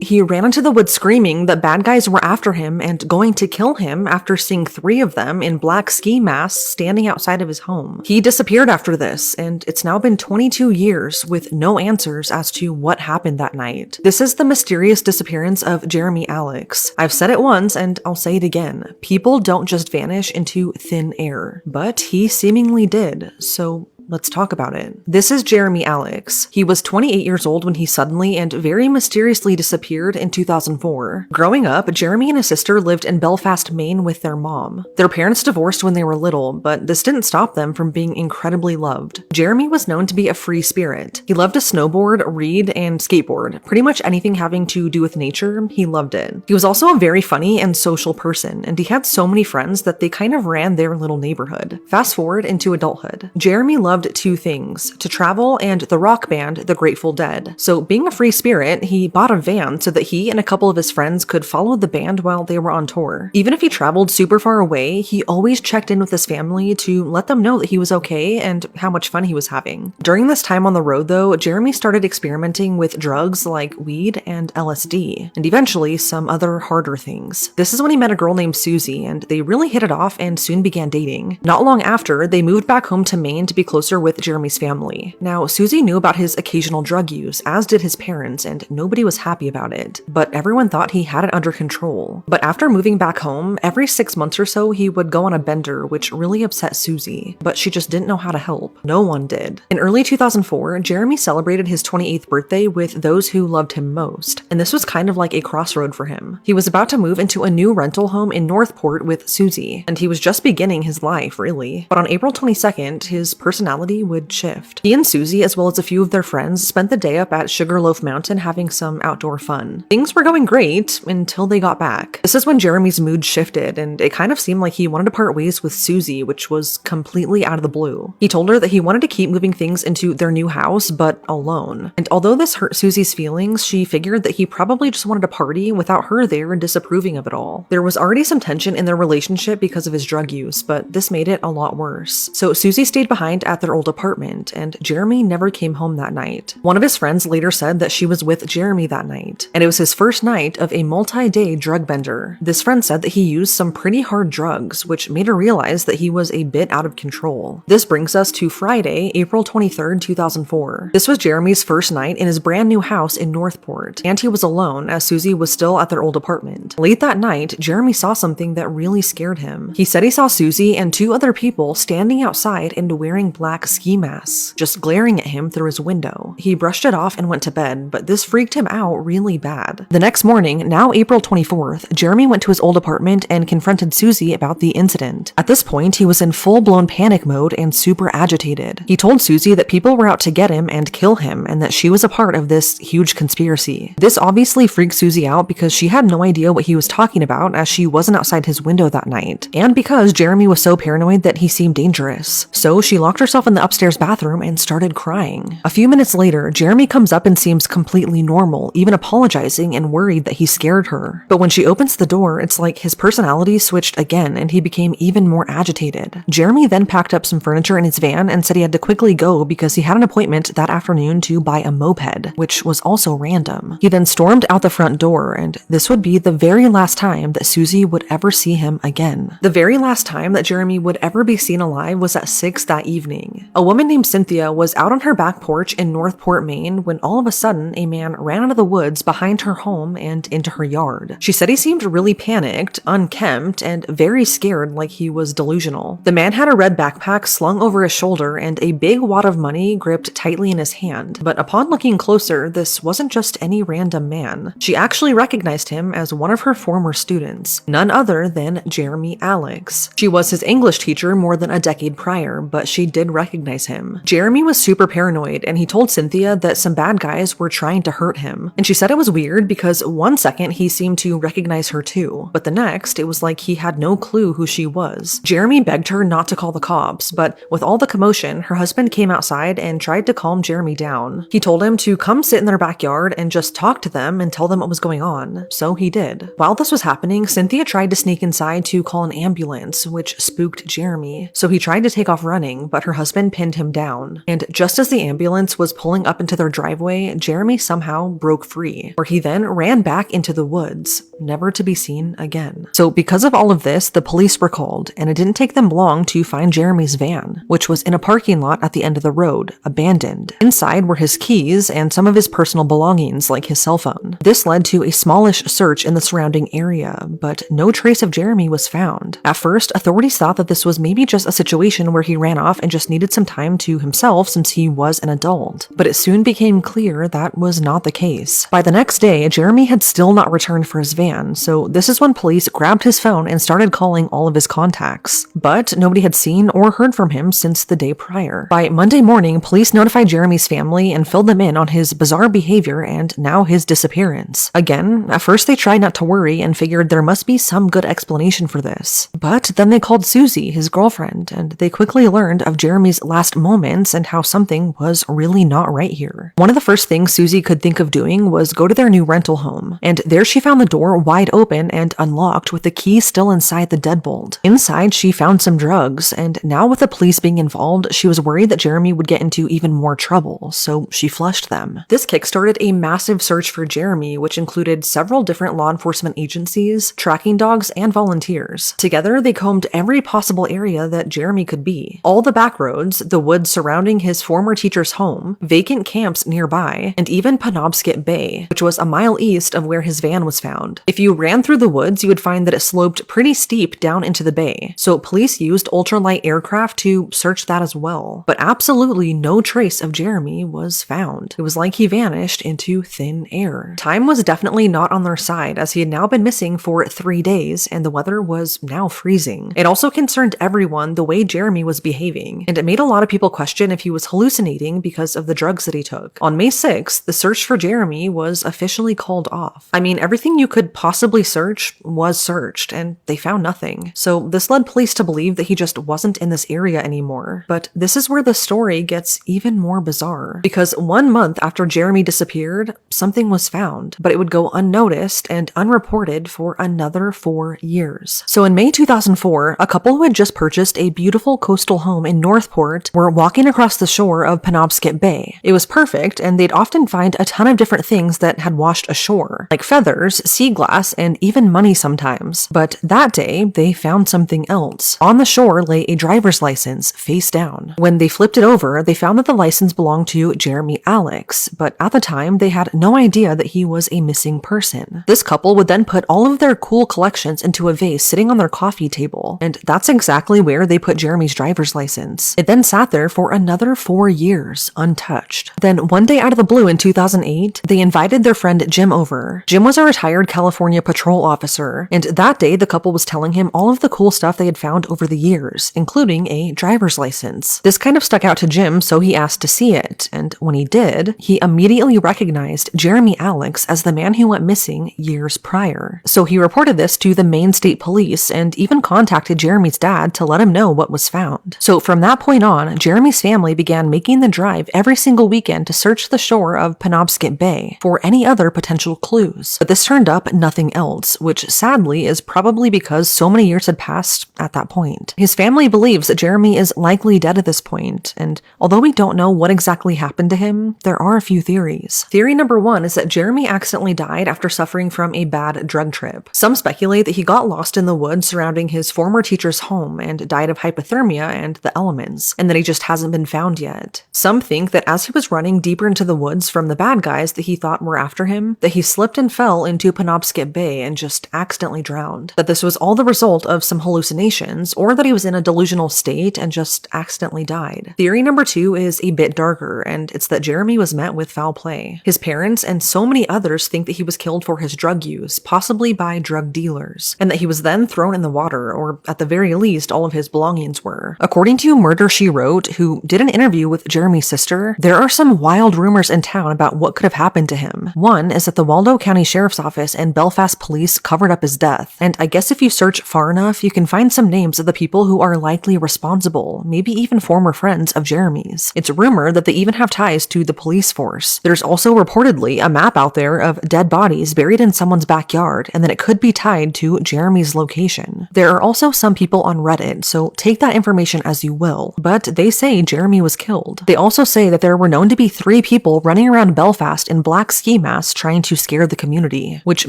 He ran into the woods screaming that bad guys were after him and going to kill him after seeing 3 of them in black ski masks standing outside of his home. He disappeared after this, and it's now been 22 years with no answers as to what happened that night. This is the mysterious disappearance of Jeremy Alex. I've said it once and I'll say it again. People don't just vanish into thin air, but he seemingly did, so let's talk about it. This is Jeremy Alex. He was 28 years old when he suddenly and very mysteriously disappeared in 2004. Growing up, Jeremy and his sister lived in Belfast, Maine with their mom. Their parents divorced when they were little, but this didn't stop them from being incredibly loved. Jeremy was known to be a free spirit. He loved to snowboard, read, and skateboard. Pretty much anything having to do with nature, he loved it. He was also a very funny and social person, and he had so many friends that they kind of ran their little neighborhood. Fast forward into adulthood. Jeremy loved 2 things: to travel and the rock band The Grateful Dead. So being a free spirit, he bought a van so that he and a couple of his friends could follow the band while they were on tour. Even if he traveled super far away, he always checked in with his family to let them know that he was okay and how much fun he was having. During this time on the road though, Jeremy started experimenting with drugs like weed and LSD, and eventually some other harder things. This is when he met a girl named Susie, and they really hit it off and soon began dating. Not long after, they moved back home to Maine to be closer with Jeremy's family. Now, Susie knew about his occasional drug use, as did his parents, and nobody was happy about it, but everyone thought he had it under control. But after moving back home, every 6 months or so he would go on a bender, which really upset Susie, but she just didn't know how to help. No one did. In early 2004, Jeremy celebrated his 28th birthday with those who loved him most, and this was kind of like a crossroad for him. He was about to move into a new rental home in Northport with Susie, and he was just beginning his life, really. But on April 22nd, his personality would shift. He and Susie, as well as a few of their friends, spent the day up at Sugarloaf Mountain having some outdoor fun. Things were going great until they got back. This is when Jeremy's mood shifted, and it kind of seemed like he wanted to part ways with Susie, which was completely out of the blue. He told her that he wanted to keep moving things into their new house, but alone. And although this hurt Susie's feelings, she figured that he probably just wanted to party without her there and disapproving of it all. There was already some tension in their relationship because of his drug use, but this made it a lot worse. So Susie stayed behind at their old apartment, and Jeremy never came home that night. One of his friends later said that she was with Jeremy that night, and it was his first night of a multi-day drug bender. This friend said that he used some pretty hard drugs, which made her realize that he was a bit out of control. This brings us to Friday, April 23rd, 2004. This was Jeremy's first night in his brand new house in Northport, and he was alone as Susie was still at their old apartment. Late that night, Jeremy saw something that really scared him. He said he saw Susie and 2 other people standing outside and wearing black ski masks, just glaring at him through his window. He brushed it off and went to bed, but this freaked him out really bad. The next morning, now April 24th, Jeremy went to his old apartment and confronted Susie about the incident. At this point, he was in full-blown panic mode and super agitated. He told Susie that people were out to get him and kill him, and that she was a part of this huge conspiracy. This obviously freaked Susie out because she had no idea what he was talking about, as she wasn't outside his window that night, and because Jeremy was so paranoid that he seemed dangerous. So she locked herself in the upstairs bathroom and started crying. A few minutes later, Jeremy comes up and seems completely normal, even apologizing and worried that he scared her. But when she opens the door, it's like his personality switched again and he became even more agitated. Jeremy then packed up some furniture in his van and said he had to quickly go because he had an appointment that afternoon to buy a moped, which was also random. He then stormed out the front door, and this would be the very last time that Susie would ever see him again. The very last time that Jeremy would ever be seen alive was at 6 that evening. A woman named Cynthia was out on her back porch in Northport, Maine, when all of a sudden a man ran out of the woods behind her home and into her yard. She said he seemed really panicked, unkempt, and very scared, like he was delusional. The man had a red backpack slung over his shoulder and a big wad of money gripped tightly in his hand, but upon looking closer, this wasn't just any random man. She actually recognized him as one of her former students, none other than Jeremy Alex. She was his English teacher more than a decade prior, but she did recognize him. Jeremy was super paranoid, and he told Cynthia that some bad guys were trying to hurt him. And she said it was weird because one second he seemed to recognize her too, but the next it was like he had no clue who she was. Jeremy begged her not to call the cops, but with all the commotion, her husband came outside and tried to calm Jeremy down. He told him to come sit in their backyard and just talk to them and tell them what was going on, so he did. While this was happening, Cynthia tried to sneak inside to call an ambulance, which spooked Jeremy, so he tried to take off running, but her husband husband pinned him down. And just as the ambulance was pulling up into their driveway, Jeremy somehow broke free, where he then ran back into the woods, never to be seen again. So because of all of this, the police were called, and it didn't take them long to find Jeremy's van, which was in a parking lot at the end of the road, abandoned. Inside were his keys and some of his personal belongings, like his cell phone. This led to a smallish search in the surrounding area, but no trace of Jeremy was found. At first, authorities thought that this was maybe just a situation where he ran off and just needed some time to himself since he was an adult. But it soon became clear that was not the case. By the next day, Jeremy had still not returned for his van, so this is when police grabbed his phone and started calling all of his contacts. But nobody had seen or heard from him since the day prior. By Monday morning, police notified Jeremy's family and filled them in on his bizarre behavior and now his disappearance. Again, at first they tried not to worry and figured there must be some good explanation for this. But then they called Susie, his girlfriend, and they quickly learned of Jeremy's last moments and how something was really not right here. One of the first things Susie could think of doing was go to their new rental home, and there she found the door wide open and unlocked with the key still inside the deadbolt. Inside, she found some drugs, and now with the police being involved, she was worried that Jeremy would get into even more trouble, so she flushed them. This kickstarted a massive search for Jeremy, which included several different law enforcement agencies, tracking dogs, and volunteers. Together, they combed every possible area that Jeremy could be. All the back roads, the woods surrounding his former teacher's home, vacant camps nearby, and even Penobscot Bay, which was a mile east of where his van was found. If you ran through the woods, you would find that it sloped pretty steep down into the bay, so police used ultralight aircraft to search that as well. But absolutely no trace of Jeremy was found. It was like he vanished into thin air. Time was definitely not on their side, as he had now been missing for 3 days, and the weather was now freezing. It also concerned everyone the way Jeremy was behaving, and it made a lot of people question if he was hallucinating because of the drugs that he took. On May 6th, the search for Jeremy was officially called off. I mean, everything you could possibly search was searched, and they found nothing. So this led police to believe that he just wasn't in this area anymore. But this is where the story gets even more bizarre, because 1 month after Jeremy disappeared, something was found, but it would go unnoticed and unreported for another 4 years. So in May 2004, a couple who had just purchased a beautiful coastal home in Northport were walking across the shore of Penobscot Bay. It was perfect, and they'd often find a ton of different things that had washed ashore, like feathers, sea glass, and even money sometimes. But that day, they found something else. On the shore lay a driver's license, face down. When they flipped it over, they found that the license belonged to Jeremy Alex, but at the time, they had no idea that he was a missing person. This couple would then put all of their cool collections into a vase sitting on their coffee table, and that's exactly where they put Jeremy's driver's license. It then sat there for another 4 years, untouched. Then one day out of the blue in 2008, they invited their friend Jim over. Jim was a retired California patrol officer, and that day the couple was telling him all of the cool stuff they had found over the years, including a driver's license. This kind of stuck out to Jim, so he asked to see it, and when he did, he immediately recognized Jeremy Alex as the man who went missing years prior. So he reported this to the Maine State Police and even contacted Jeremy's dad to let him know what was found. So from that point on, Jeremy's family began making the drive every single weekend to search the shore of Penobscot Bay for any other potential clues. But this turned up nothing else, which sadly is probably because so many years had passed at that point. His family believes that Jeremy is likely dead at this point, and although we don't know what exactly happened to him, there are a few theories. Theory number 1 is that Jeremy accidentally died after suffering from a bad drug trip. Some speculate that he got lost in the woods surrounding his former teacher's home and died of hypothermia and the elements, and that he just hasn't been found yet. Some think that as he was running deeper into the woods from the bad guys that he thought were after him, that he slipped and fell into Penobscot Bay and just accidentally drowned. That this was all the result of some hallucinations, or that he was in a delusional state and just accidentally died. Theory number 2 is a bit darker, and it's that Jeremy was met with foul play. His parents and so many others think that he was killed for his drug use, possibly by drug dealers, and that he was then thrown in the water, or at the very least, all of his belongings were. According to Murder, She Wrote, who did an interview with Jeremy's sister, there are some wild rumors in town about what could have happened to him. One is that the Waldo County Sheriff's Office and Belfast police covered up his death. And I guess if you search far enough, you can find some names of the people who are likely responsible, maybe even former friends of Jeremy's. It's rumored that they even have ties to the police force. There's also reportedly a map out there of dead bodies buried in someone's backyard, and that it could be tied to Jeremy's location. There are also some people on Reddit, so take that information as you will, but they say Jeremy was killed. They also say that there were known to be 3 people running around Belfast in black ski masks trying to scare the community, which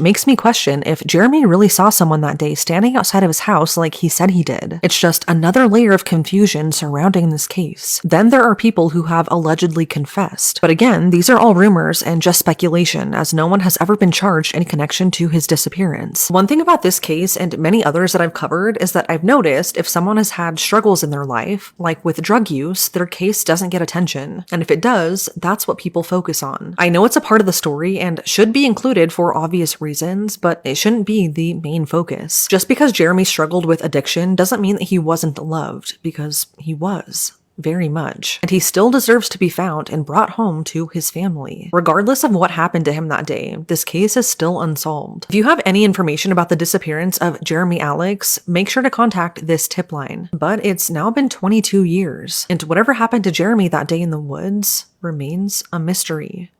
makes me question if Jeremy really saw someone that day standing outside of his house like he said he did. It's just another layer of confusion surrounding this case. Then there are people who have allegedly confessed, but again, these are all rumors and just speculation, as no one has ever been charged in connection to his disappearance. One thing about this case and many others that I've covered is that I've noticed if someone has had struggles in their life, like with drug use, their case doesn't get attention. And if it does, that's what people focus on. I know it's a part of the story and should be included for obvious reasons, but it shouldn't be the main focus. Just because Jeremy struggled with addiction doesn't mean that he wasn't loved, because he was. Very much. And he still deserves to be found and brought home to his family. Regardless of what happened to him that day, this case is still unsolved. If you have any information about the disappearance of Jeremy Alex, make sure to contact this tip line. But it's now been 22 years, and whatever happened to Jeremy that day in the woods remains a mystery.